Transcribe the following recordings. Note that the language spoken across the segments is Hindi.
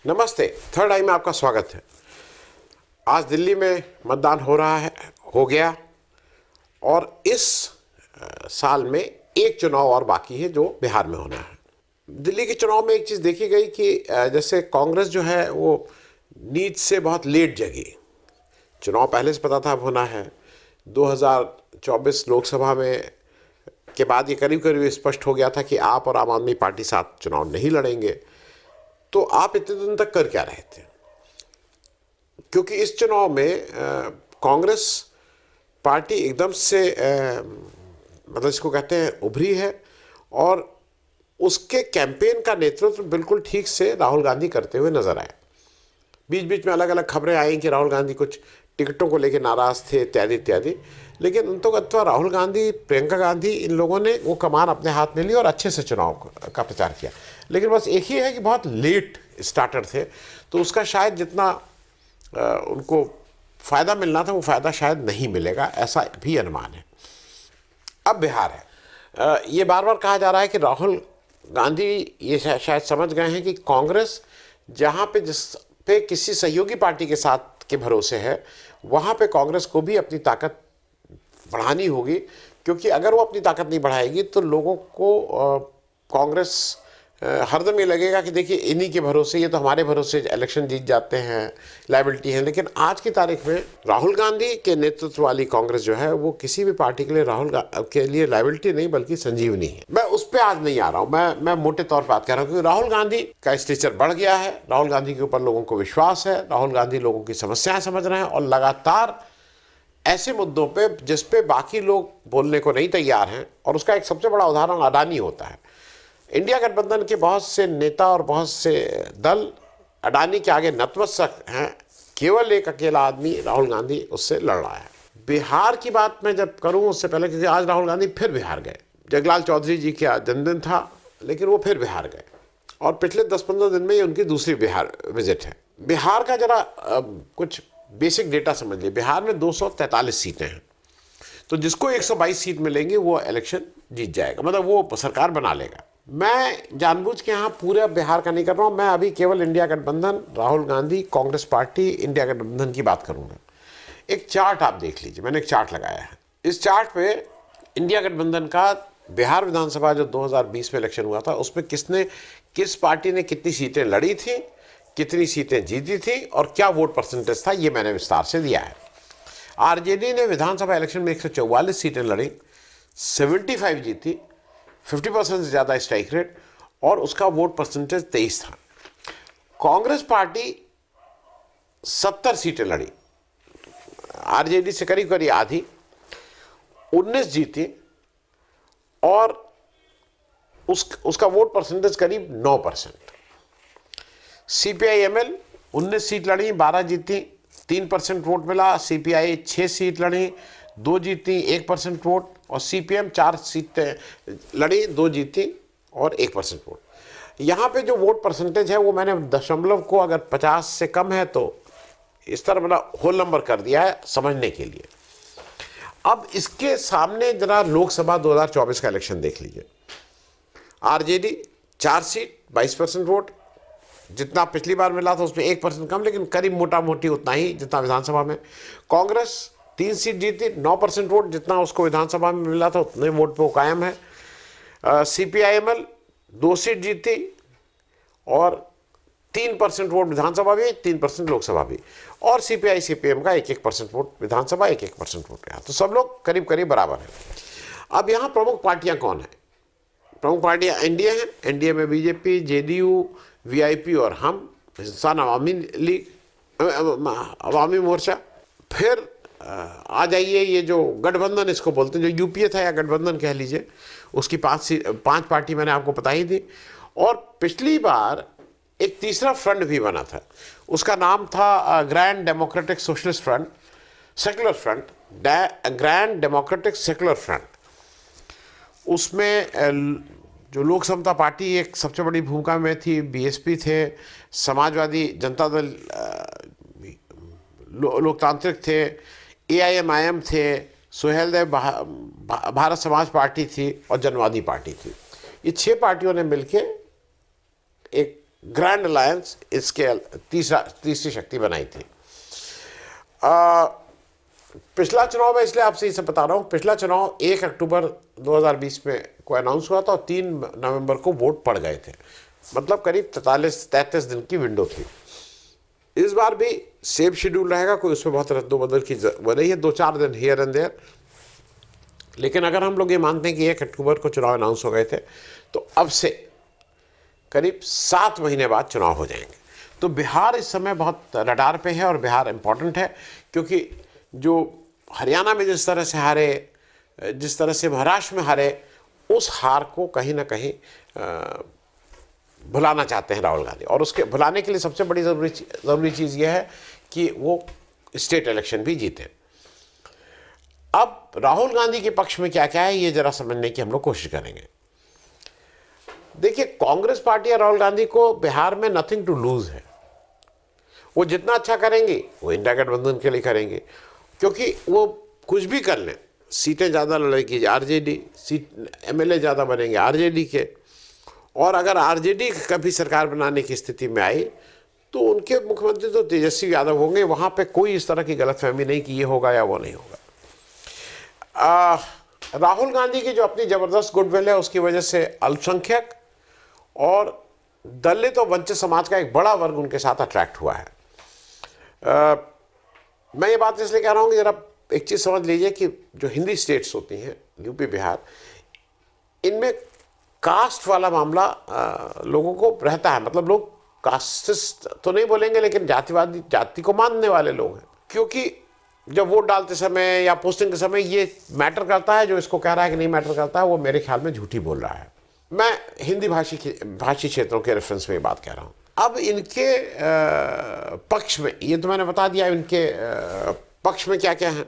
नमस्ते। थर्ड आई में आपका स्वागत है। आज दिल्ली में मतदान हो गया और इस साल में एक चुनाव और बाकी है जो बिहार में होना है। दिल्ली के चुनाव में एक चीज़ देखी गई कि जैसे कांग्रेस जो है वो नींद से बहुत लेट जगी। चुनाव पहले से पता था अब होना है। 2024 लोकसभा में के बाद ये करीब करीब स्पष्ट हो गया था कि आप और आम आदमी पार्टी साथ चुनाव नहीं लड़ेंगे। तो आप इतने दिन तक कर क्या रहे थे? क्योंकि इस चुनाव में कांग्रेस पार्टी एकदम से मतलब इसको कहते हैं उभरी है और उसके कैंपेन का नेतृत्व बिल्कुल ठीक से राहुल गांधी करते हुए नजर आए। बीच बीच में अलग अलग खबरें आई कि राहुल गांधी कुछ टिकटों को लेकर नाराज थे इत्यादि इत्यादि, लेकिन उन तो अथवा राहुल गांधी, प्रियंका गांधी, इन लोगों ने वो कमान अपने हाथ में ली और अच्छे से चुनाव का प्रचार किया। लेकिन बस एक ही है कि बहुत लेट स्टार्टर थे, तो उसका शायद जितना उनको फ़ायदा मिलना था वो फ़ायदा शायद नहीं मिलेगा, ऐसा भी अनुमान है। अब बिहार है। ये बार बार कहा जा रहा है कि राहुल गांधी ये शायद समझ गए हैं कि कांग्रेस जहाँ पे जिस पे किसी सहयोगी पार्टी के साथ के भरोसे है, वहाँ पे कांग्रेस को भी अपनी ताकत बढ़ानी होगी, क्योंकि अगर वो अपनी ताकत नहीं बढ़ाएगी तो लोगों को कांग्रेस हरदम ये लगेगा कि देखिए इन्हीं के भरोसे, ये तो हमारे भरोसे इलेक्शन जीत जाते हैं, लायबिलिटी है। लेकिन आज की तारीख में राहुल गांधी के नेतृत्व वाली कांग्रेस जो है वो किसी भी पार्टी के लिए राहुल के लिए लायबिलिटी नहीं बल्कि संजीवनी है। मैं उस पर आज नहीं आ रहा हूँ, मैं मोटे तौर पर बात कर रहा हूँ क्योंकि राहुल गांधी का स्टेचर बढ़ गया है, राहुल गांधी के ऊपर लोगों को विश्वास है, राहुल गांधी लोगों की समस्याएं समझ रहे हैं और लगातार ऐसे मुद्दों पे जिस पे बाकी लोग बोलने को नहीं तैयार हैं। और उसका एक सबसे बड़ा उदाहरण अडानी होता है। इंडिया गठबंधन के बहुत से नेता और बहुत से दल अडानी के आगे नतमस्तक हैं, केवल एक अकेला आदमी राहुल गांधी उससे लड़ रहा है। बिहार की बात मैं जब करूं उससे पहले, क्योंकि आज राहुल गांधी फिर बिहार गए। जगलाल चौधरी जी का जन्मदिन था लेकिन वो फिर बिहार गए और पिछले 10-15 दिन में ये उनकी दूसरी बिहार विजिट है। बिहार का जरा कुछ बेसिक डेटा समझ लिया। बिहार में 243 सीटें हैं, तो जिसको 122 सीट मिलेंगी वो इलेक्शन जीत जाएगा, मतलब वो सरकार बना लेगा। मैं जानबूझ के यहाँ पूरे बिहार का नहीं कर रहा हूँ, मैं अभी केवल इंडिया गठबंधन, राहुल गांधी, कांग्रेस पार्टी, इंडिया गठबंधन की बात करूँगा। एक चार्ट आप देख लीजिए, मैंने एक चार्ट लगाया है। इस चार्ट पे इंडिया गठबंधन का बिहार विधानसभा जो 2020 में इलेक्शन हुआ था उसमें किस पार्टी ने कितनी सीटें लड़ी थी, कितनी सीटें जीती थी और क्या वोट परसेंटेज था, ये मैंने विस्तार से दिया है। आरजेडी ने विधानसभा इलेक्शन में 144 सीटें लड़ी, 75 जीती, 50% से ज़्यादा स्ट्राइक रेट और उसका वोट परसेंटेज 23 था। कांग्रेस पार्टी 70 सीटें लड़ी, आरजेडी से करीब करीब आधी, 19 जीती और उसका वोट परसेंटेज करीब 9%। सीपीआई-एमएल 19 सीट लड़ी, 12 जीती, 3% वोट मिला। सीपीआई 6 सीट लड़ी, 2 जीती, 1% वोट। और सीपीएम 4 सीटें लड़ी, 2 जीती और 1% वोट। यहाँ पे जो वोट परसेंटेज है वो मैंने दशमलव को अगर 50 से कम है तो इस तरह मतलब होल नंबर कर दिया है समझने के लिए। अब इसके सामने जरा लोकसभा 2024 का इलेक्शन देख लीजिए। आरजेडी 4 सीट, 22% वोट, जितना पिछली बार मिला था उसमें 1% कम, लेकिन करीब मोटा मोटी उतना ही जितना विधानसभा में। कांग्रेस 3 सीट जीती, 9% वोट, जितना उसको विधानसभा में मिला था उतने वोट पे वो कायम है। सीपीआई-एमएल 2 सीट जीती और 3% वोट विधानसभा भी, 3% लोकसभा भी। और सीपीआई सीपीएम का 1-1% वोट विधानसभा, 1-1% वोट यहाँ, तो सब लोग करीब करीब बराबर है। अब यहाँ प्रमुख पार्टियाँ कौन है? प्रमुख पार्टियाँ एनडीए हैं। एनडीए में बीजेपी, जेडीयू, वीआईपी और हम, हिंदुस्तान अवामी लीग, अवामी मोर्चा। फिर आ जाइए ये जो गठबंधन इसको बोलते हैं, जो यूपीए था या गठबंधन कह लीजिए, उसकी 5 पार्टी मैंने आपको बताई थी। और पिछली बार एक तीसरा फ्रंट भी बना था, उसका नाम था grand democratic socialist front, secular front, grand democratic secular front. उसमें जो लोक समता पार्टी एक सबसे बड़ी भूमिका में थी, बीएसपी थे, समाजवादी जनता दल, लोकतांत्रिक थे, एआईएमआईएम थे, सुहेलदेव भारत समाज पार्टी थी और जनवादी पार्टी थी। ये 6 पार्टियों ने मिलके एक ग्रैंड अलायंस इसके तीसरी शक्ति बनाई थी। पिछला चुनाव में, इसलिए आपसे ये सब बता रहा हूँ, पिछला चुनाव 1 अक्टूबर 2020 में को अनाउंस हुआ था और 3 नवंबर को वोट पड़ गए थे, मतलब करीब 43 दिन की विंडो थी। इस बार भी सेम शेड्यूल रहेगा, कोई उसमें बहुत रद्दोबदल की वो नहीं है, 2-4 दिन हियर एंड देयर। लेकिन अगर हम लोग ये मानते हैं कि 1 अक्टूबर को चुनाव अनाउंस हो गए थे, तो अब से करीब 7 महीने बाद चुनाव हो जाएंगे। तो बिहार इस समय बहुत रडार पे है और बिहार इम्पॉर्टेंट है, क्योंकि जो हरियाणा में जिस तरह से हारे, जिस तरह से महाराष्ट्र में हारे, उस हार को कहीं ना कहीं भुलाना चाहते हैं राहुल गांधी। और उसके भुलाने के लिए सबसे बड़ी ज़रूरी चीज़ यह है कि वो स्टेट इलेक्शन भी जीते। अब राहुल गांधी के पक्ष में क्या क्या है, ये जरा समझने की हम लोग कोशिश करेंगे। देखिए, कांग्रेस पार्टी और राहुल गांधी को बिहार में नथिंग टू लूज है। वो जितना अच्छा करेंगे वो इंडिया गठबंधन के लिए करेंगे, क्योंकि वो कुछ भी कर लें, सीटें ज़्यादा लड़ेगी आरजेडी, एमएलए ज़्यादा बनेंगे आरजेडी के, और अगर आरजेडी कभी सरकार बनाने की स्थिति में आई तो उनके मुख्यमंत्री तो तेजस्वी यादव होंगे। वहाँ पे कोई इस तरह की गलतफहमी नहीं कि ये होगा या वो नहीं होगा। राहुल गांधी की जो अपनी ज़बरदस्त गुडविल है, उसकी वजह से अल्पसंख्यक और दलित और वंचित समाज का एक बड़ा वर्ग उनके साथ अट्रैक्ट हुआ है। मैं ये बात इसलिए कह रहा हूँ कि जरा एक चीज़ समझ लीजिए कि जो हिंदी स्टेट्स होती हैं, यूपी बिहार, इनमें कास्ट वाला मामला लोगों को रहता है। मतलब लोग कास्टिस्ट तो नहीं बोलेंगे, लेकिन जाति को मानने वाले लोग हैं, क्योंकि जब वोट डालते समय या पोस्टिंग के समय ये मैटर करता है। जो इसको कह रहा है कि नहीं मैटर करता है, वो मेरे ख्याल में झूठी बोल रहा है। मैं हिंदी भाषी क्षेत्रों के रेफरेंस में बात कह रहा हूँ। अब इनके पक्ष में, ये तो मैंने बता दिया, इनके पक्ष में क्या क्या है।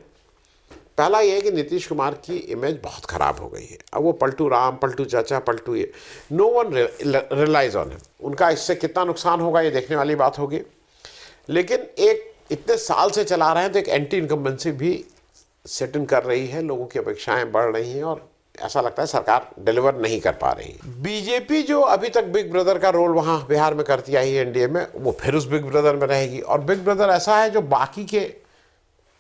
पहला ये है कि नीतीश कुमार की इमेज बहुत ख़राब हो गई है। अब वो पलटू राम, पलटू चाचा, पलटू ये, no one realise on him. उनका इससे कितना नुकसान होगा ये देखने वाली बात होगी। लेकिन एक इतने साल से चला रहे हैं तो एक एंटी इनकम्बेंसी भी सेट इन कर रही है, लोगों की अपेक्षाएं बढ़ रही हैं और ऐसा लगता है सरकार डिलीवर नहीं कर पा रही है। बीजेपी जो अभी तक बिग ब्रदर का रोल वहाँ बिहार में करती आई है एनडीए में, वो फिर उस बिग ब्रदर में रहेगी। और बिग ब्रदर ऐसा है जो बाकी के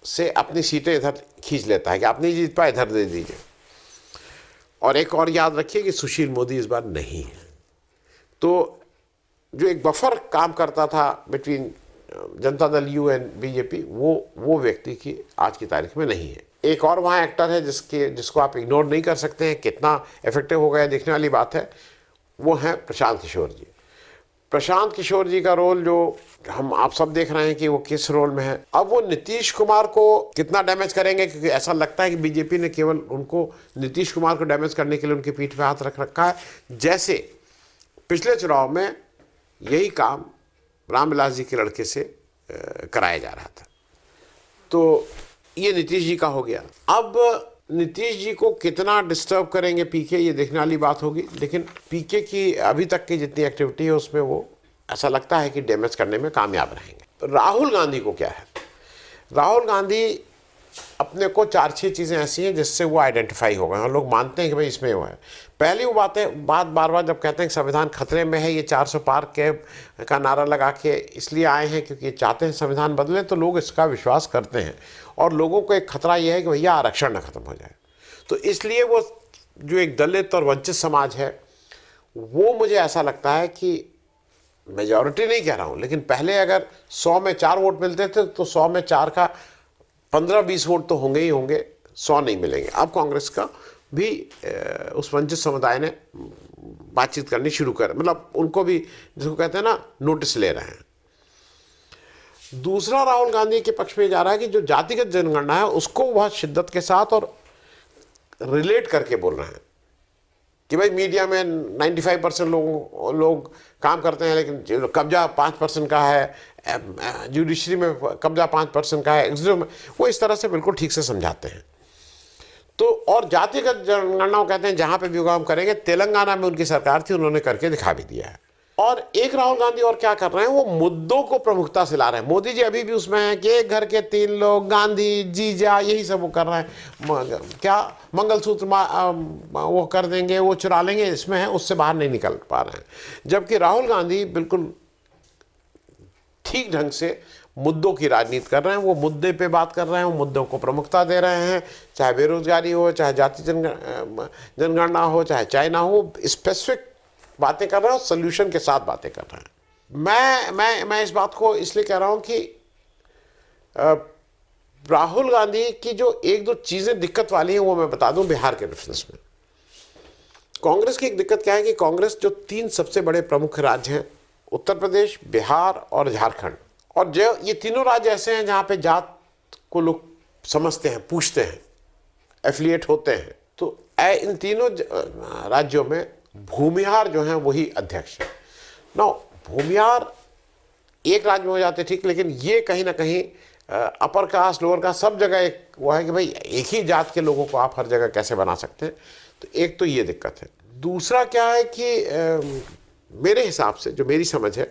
से अपनी सीटें इधर खींच लेता है कि आप नहीं जीत पाए, इधर दे दीजिए। और एक और याद रखिए कि सुशील मोदी इस बार नहीं है, तो जो एक बफर काम करता था between Janata Dal you and BJP, वो व्यक्ति की आज की तारीख में नहीं है। एक और वहाँ एक्टर है जिसको आप इग्नोर नहीं कर सकते हैं, कितना इफेक्टिव हो गया देखने वाली बात है, वो है प्रशांत किशोर जी। प्रशांत किशोर जी का रोल जो आप सब देख रहे हैं कि वो किस रोल में है। अब वो नीतीश कुमार को कितना डैमेज करेंगे, क्योंकि ऐसा लगता है कि बीजेपी ने केवल उनको, नीतीश कुमार को डैमेज करने के लिए उनकी पीठ पे हाथ रख रखा है। जैसे पिछले चुनाव में यही काम रामविलास जी के लड़के से कराया जा रहा था, तो ये नीतीश जी का हो गया। अब नीतीश जी को कितना डिस्टर्ब करेंगे पीके, ये देखने वाली बात होगी। लेकिन पीके की अभी तक की जितनी एक्टिविटी है उसमें वो ऐसा लगता है कि डैमेज करने में कामयाब रहेंगे। तो राहुल गांधी को क्या है, राहुल गांधी अपने को 4-6 चीज़ें ऐसी हैं जिससे वो आइडेंटिफाई हो गए और लोग मानते हैं कि भाई इसमें वो है। पहली वो बात बार बार जब कहते हैं कि संविधान खतरे में है, ये 400 पार के का नारा लगा के इसलिए आए हैं क्योंकि ये चाहते हैं संविधान बदले, तो लोग इसका विश्वास करते हैं। और लोगों को एक खतरा ये है कि भैया आरक्षण ना खत्म हो जाए, तो इसलिए वो जो एक दलित और वंचित समाज है, वो मुझे ऐसा लगता है कि मेजॉरिटी नहीं कह रहा हूँ, लेकिन पहले अगर 100 में 4 वोट मिलते थे तो 100 में 4 का 15-20 वोट तो होंगे ही होंगे, 100 नहीं मिलेंगे। अब कांग्रेस का भी उस वंचित समुदाय ने बातचीत करनी शुरू कर, मतलब उनको भी जिसको कहते हैं ना नोटिस ले रहे हैं। दूसरा राहुल गांधी के पक्ष में जा रहा है कि जो जातिगत जनगणना है उसको बहुत शिद्दत के साथ और रिलेट करके बोल रहे हैं कि भाई मीडिया में 95% लोग काम करते हैं, लेकिन कब्जा 5% का है, जुडिशरी में कब्जा 5% का है, एग्जीक्यूटिव में, वो इस तरह से बिल्कुल ठीक से समझाते हैं। तो और जातिगत जनगणना कहते हैं जहाँ पे भी काम करेंगे, तेलंगाना में उनकी सरकार थी, उन्होंने करके दिखा भी दिया है। और एक राहुल गांधी और क्या कर रहे हैं, वो मुद्दों को प्रमुखता से ला रहे हैं। मोदी जी अभी भी उसमें हैं कि एक घर के 3 लोग, गांधी, जीजा, यही सब वो कर रहे हैं। क्या मंगलसूत्र वो कर देंगे, वो चुरा लेंगे, इसमें है, उससे बाहर नहीं निकल पा रहे हैं। जबकि राहुल गांधी बिल्कुल ठीक ढंग से मुद्दों की राजनीति कर रहे हैं, वो मुद्दे पे बात कर रहे हैं, वो मुद्दों को प्रमुखता दे रहे हैं, चाहे बेरोजगारी हो, चाहे जाति जनगणना हो, चाहे चाइना हो, स्पेसिफिक बातें कर रहे हैं और सोल्यूशन के साथ बातें कर रहे हैं। मैं इस बात को इसलिए कह रहा हूं कि राहुल गांधी की जो एक दो चीजें दिक्कत वाली हैं वो मैं बता दूं बिहार के रेफरेंस में। कांग्रेस की एक दिक्कत क्या है कि कांग्रेस जो 3 सबसे बड़े प्रमुख राज्य हैं, उत्तर प्रदेश, बिहार और झारखंड, और जो ये तीनों राज्य ऐसे हैं जहां पे जात को लोग समझते हैं, पूछते हैं, एफिलिएट होते हैं, तो इन तीनों राज्यों में भूमिहार जो हैं वही अध्यक्ष है। ना भूमिहार एक राज्य में हो जाते ठीक, लेकिन ये कहीं ना कहीं अपर कास्ट, लोअर कास्ट, सब जगह एक वो है कि भाई एक ही जात के लोगों को आप हर जगह कैसे बना सकते हैं। तो एक तो ये दिक्कत है। दूसरा क्या है कि मेरे हिसाब से जो मेरी समझ है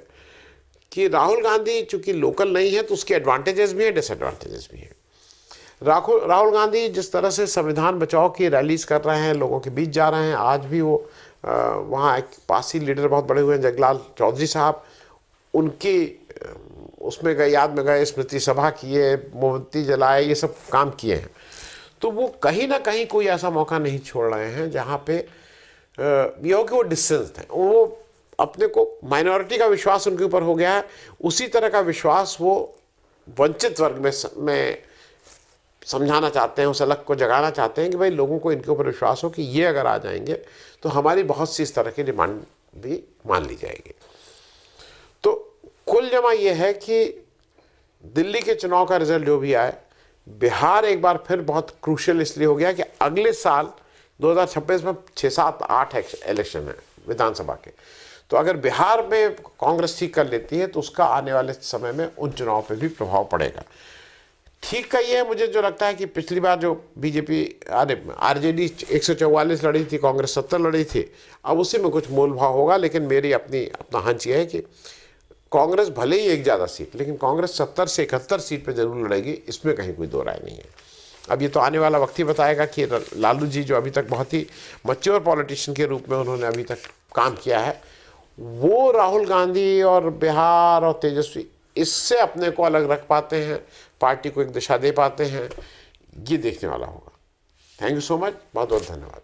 कि राहुल गांधी चूंकि लोकल नहीं है तो उसके एडवांटेजेस भी हैं, डिसएडवांटेजेस भी हैं। राहुल गांधी जिस तरह से संविधान बचाओ की रैलीज कर रहे हैं, लोगों के बीच जा रहे हैं, आज भी वो वहाँ एक पासी लीडर बहुत बड़े हुए हैं, जगलाल चौधरी साहब, उनकी उसमें गए, याद में गए, स्मृति सभा किए, मोमबत्ती जलाए, ये सब काम किए हैं। तो वो कहीं ना कहीं कोई ऐसा मौका नहीं छोड़ रहे हैं जहाँ पे ये हो कि वो डिस्टेंस है, वो अपने को माइनॉरिटी का विश्वास उनके ऊपर हो गया है, उसी तरह का विश्वास वो वंचित वर्ग में समझाना चाहते हैं, उस अलग को जगाना चाहते हैं कि भाई लोगों को इनके ऊपर विश्वास हो कि ये अगर आ जाएंगे तो हमारी बहुत सी इस तरह की डिमांड भी मान ली जाएगी। तो कुल जमा ये है कि दिल्ली के चुनाव का रिजल्ट जो भी आए, बिहार एक बार फिर बहुत क्रूशियल इसलिए हो गया कि अगले साल 2026 में 6, 7, 8 इलेक्शन है विधानसभा के। तो अगर बिहार में कांग्रेस ठीक कर लेती है तो उसका आने वाले समय में उन चुनाव पर भी प्रभाव पड़ेगा। ठीक का ये है, मुझे जो लगता है कि पिछली बार जो बीजेपी आरजेडी 144 लड़ी थी, कांग्रेस 70 लड़ी थी, अब उसी में कुछ मोल भाव होगा। लेकिन मेरी अपना हंच ये है कि कांग्रेस भले ही एक ज़्यादा सीट, लेकिन कांग्रेस 70 से 71 सीट पे जरूर लड़ेगी, इसमें कहीं कोई दो राय नहीं है। अब ये तो आने वाला वक्त ही बताएगा कि लालू जी जो अभी तक बहुत ही मैच्योर पॉलिटिशियन के रूप में उन्होंने अभी तक काम किया है, वो राहुल गांधी और बिहार और तेजस्वी इससे अपने को अलग रख पाते हैं, पार्टी को एक दिशा दे पाते हैं, ये देखने वाला होगा। थैंक यू सो मच, बहुत बहुत धन्यवाद।